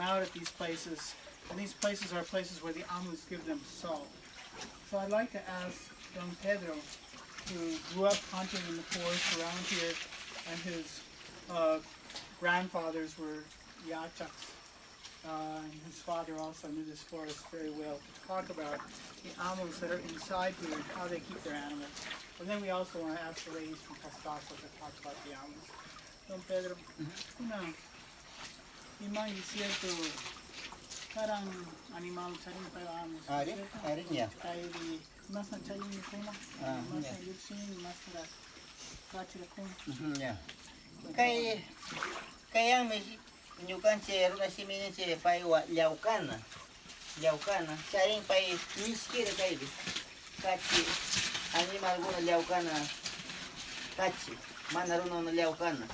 out at these places, and these places are places where the Amus give them salt. So I'd like to ask Don Pedro, who grew up hunting in the forest around here, and his grandfathers were Yachaks, and his father also knew this forest very well, to talk about the Amus that are inside here and how they keep their animals. And then we also want to ask the ladies from Pastaso to talk about the Amus. Don Pedro, imang cierto, parang animal charing tayo Amus. Ari niya. Kaya di mas na charing ni kuna, mas na yuksin, mas na kachira kuna. Yeah. Kaya may nyukan si runa si minin si pai wa liaukana. Charing pai miskira kay di. Kachi animal guna liaukana. Kachi mana runa na liaukana.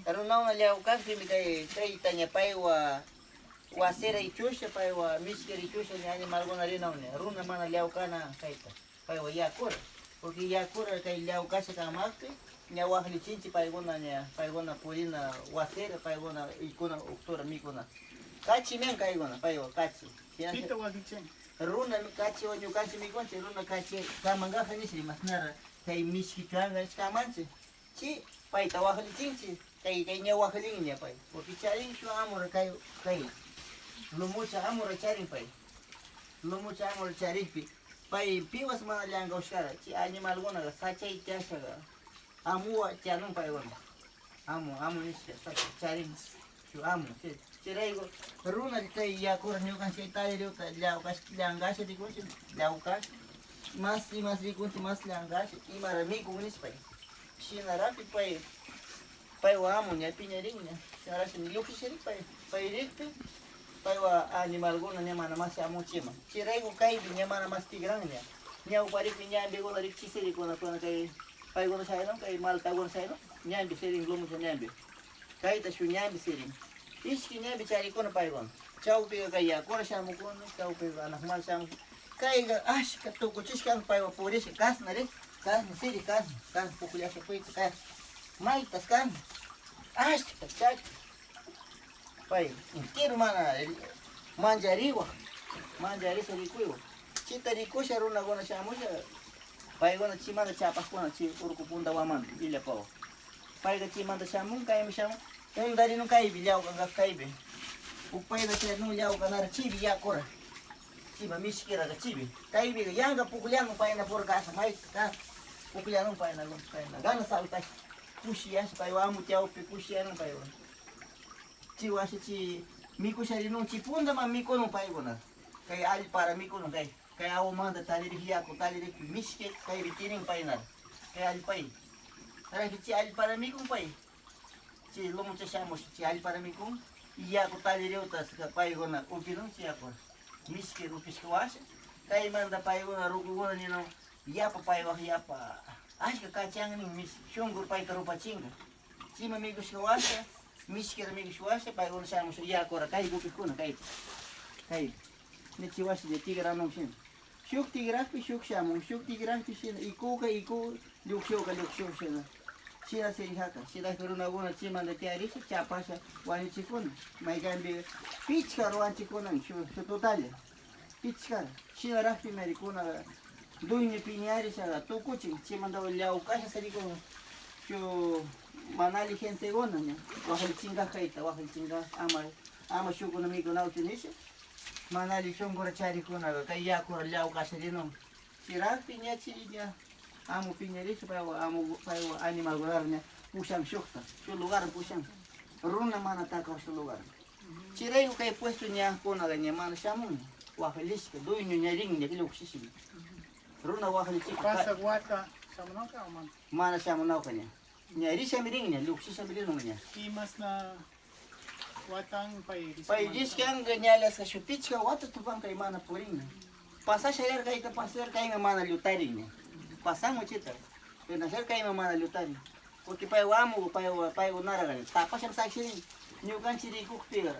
Runa na liaukana kimi kay tanya pai wa sera ichusha pai wa miskira ichusha ni animal guna rinaw ni. Runa mana liaukana kaita. Pai wa yakura. Porque yakura kay liaukasa kamakti. Nya wahli chinchi paigona purina wasera paigona ikuna uktora mikuna kachi men kaigona paigo kachi Pito wa dichen. runa kachi wa nyukachi mikonche runa kachi kamanga hanisi masnara kai miski changa skamanche chi paita wahli chinchi kai nya wahli nya pai porque chari shu amor kai lumucha amor chari pai lumucha amor chari pai piwas mana lyanga uskara chi animal gona sacha ityasha Amu jangan payung, amu ni cari amu. Cerai go, runa kita iya kurang juga sih tadi dia laukas langgas di kunci laukas, mas di kunci mas langgas, imara mi kunci pai. Si narapi pai wa amu nya pinya ringnya, cara sini yuk sini pai rikti, pai wa animal guna nya mana mas amu cima. Cerai go kai nya mana mas tigrangnya, nya upari pinya ambil go lari cisiri kona kai. Pai gono saya no, kai mal tagon saya no, nyambi sering belum bisa nyambi. Kai ta shu nyambi sering. Iski nyambi cari kono pai gono. Cau pega kai ya, kora shamu kono, cau pega anak mal shamu. Kai ga katu kucis kan pai wa polis kas nare, kas siri kas pukulia sepoi kas. Mai tas kan. Kacak. Pai, intir mana manjari sari kuyo. Cita di ko sharuna gono shamu pai gona chimanda chapas kona chi urku punda waman ilya pao pai ga chimanda shamun kai mi shamun dari no kai bilyau ga kai be upai da che no liau ga nar chibi ya kora chiba miskira ga chibi kai be yang ga pukulian no pai na por gas mai ka pukulian no pai na gana salta pushia pai wa mu tiau pe pushia no pai wa chi wa chi miku shari no chi punda ma miku no pai gona kai ali para miku no kai kaya ako manda taliri hiyako taliri misket kay bitining painar kaya alpay tara si alparamikong pay si lumunta siya mo si alparamikong hiyako taliri utas kapay ko na upinong siya ko misket upis kawas kaya manda pay ko na ruko ko na nino hiyapa pay wak hiyapa ay kakachang ning mis syunggur pay karupa chinga si mamigos kawas misket amigos kawas pay ko na siya mo siya hiyako ra kaya upis ko na kaya Niciwas dia tiga ranong sin. Syuk tiga syuk siya mong syuk tiga sin. Iku luksyo sin. Sila haka. Sila karuna guna cima da tiari si capa siya wani cikun. May gambi pitch ka ruan cikunan syu total. Pitch ka. Sila rafi merikuna dunya pinyari siya tukucing cima da liau kasya sa ko. Syu manali gente gona niya. Wakal cingga kaita wakal cingga ama syuk na mi kunaw tinisya. Manali syungkura cari kuna kaya kura liau kasadino. Sirah pinya cinya. Amu pinya di supaya amu animal gularnya pusang syukta. Su lugar pusang. Runa mana takau su lugar. Cirai kaya puesto nya kuna ganya mana samun. Wahalis ke do inyo nyaring nya kiluk sisi. Runa wahalis cik. Pasa guata samunau ka man. Mana samunau kanya. Nyari samiring nya luk sisi samiring nya. Imas na watang pai dis kan ganyalas ka shupich ka wata tupang kay mana puring na. Pasa share kay ka pasar kay nga mana lutari niya. Pasa mo chita. Pero share kay nga mana lutari. Porque pai wamo pai nara kan. Tapos ang saksi ni. Niyo kan chiri cook tiga.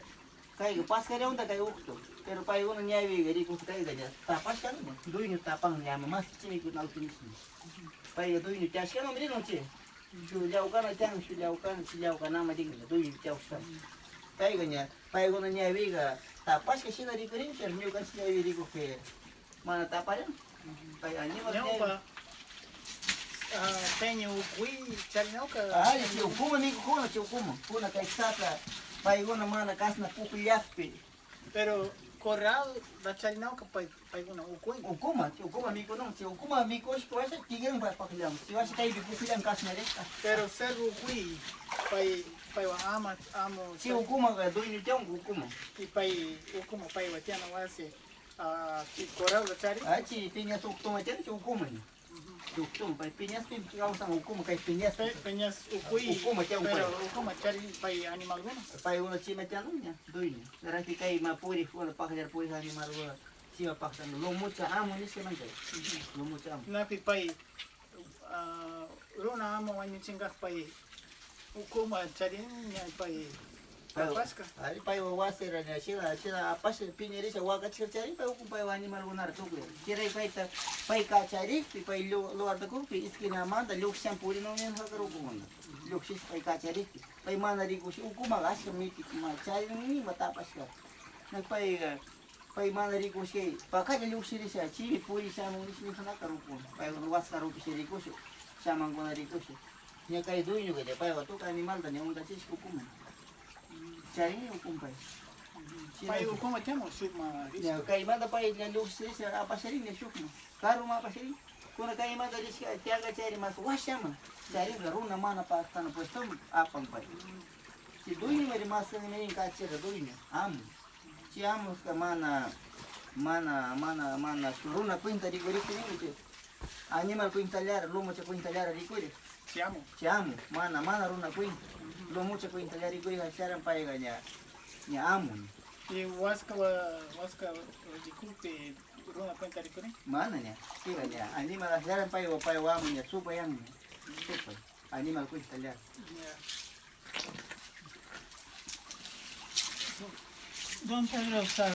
Kay ka pas kay onda kay ukto. Pero pai uno nyawi gari cook kay ganya. Tapos kan mo. Duy niyo tapang niya mas chimi ko na utinis. Pai duy niyo tias kan mo rin chi. Shuliao kan na tiang shuliao kan na mading duy niyo tias kan. Kaya ganyan, pai guna nya viga tapas que sila rico rin pero nyu kan sila rico que mana taparan pai animal Não, nya pá. Tem o cui, não que. ah si ukuma mi kuna si kuna kai sata pai guna mana kasna pupilhaspe Pero corral da não que pai guna o cui. ukuma mi kuno si ukuma mi kos ko asa tigeng pa pakilang si wasi kai pupilang kasna re Pero ser o cui, pai o amo. si ukuma ga doinu tang ukuma E pai o como pai o tia não é assim. Que corral da ah si pinya su ukuma ten si ukuma ni ukuma pai pinya pin kau sang ukuma kai pinya Penhas o cui. Ukuma, que é o Pero pai. o como pai animal guna. pai una chima tiano nya doinu narati kai ma puri wala pakar puri animal wala chima paktan lo mucha amo ni seman kai lo mucha amo Na pai rona amo ani chinga pai o como pai pasca. ari pai wa wasera nya sila apa se pineri se wa kacir cari pai ukum pai wa animal gunar tu kira pai ta pai ka cari pai lo arda ko pi iskina manda lo ksam puri no nen ha karo ko lo ksis pai ka cari pai mana ri ko si ukum ma gas mi ti ma cari ni mata pasca na pai mana ri ko si pa ka lo ksiri sa chi puri sa mo ni ni na karo ko pai was karo pi ri ko si sa mang ko na ri ko si nya kai duinyo ke pai wa tu ka animal da nya un da sis ukum cari ukum pai Pai o como temos suma ya kai manda pai na luk se apa sering ne shukma karu ma apa sering kuna kai manda dis tiaga cari mas washama cari garuna mana pa tan puesto apa pai si duini mari mas ne me ka cera duini am si amos ka mana suruna pinta di gori kini ke animal pintalhar lomo che pintalhar di gori si amo mana runa pinta lomo che pintalhar di gori ha sharan pai ganya nya amun e wasca de cupe runa cuenta de cone mana nya sira nya animal sharan pai wa nya supa yang supa animal pintalhar Don Pedro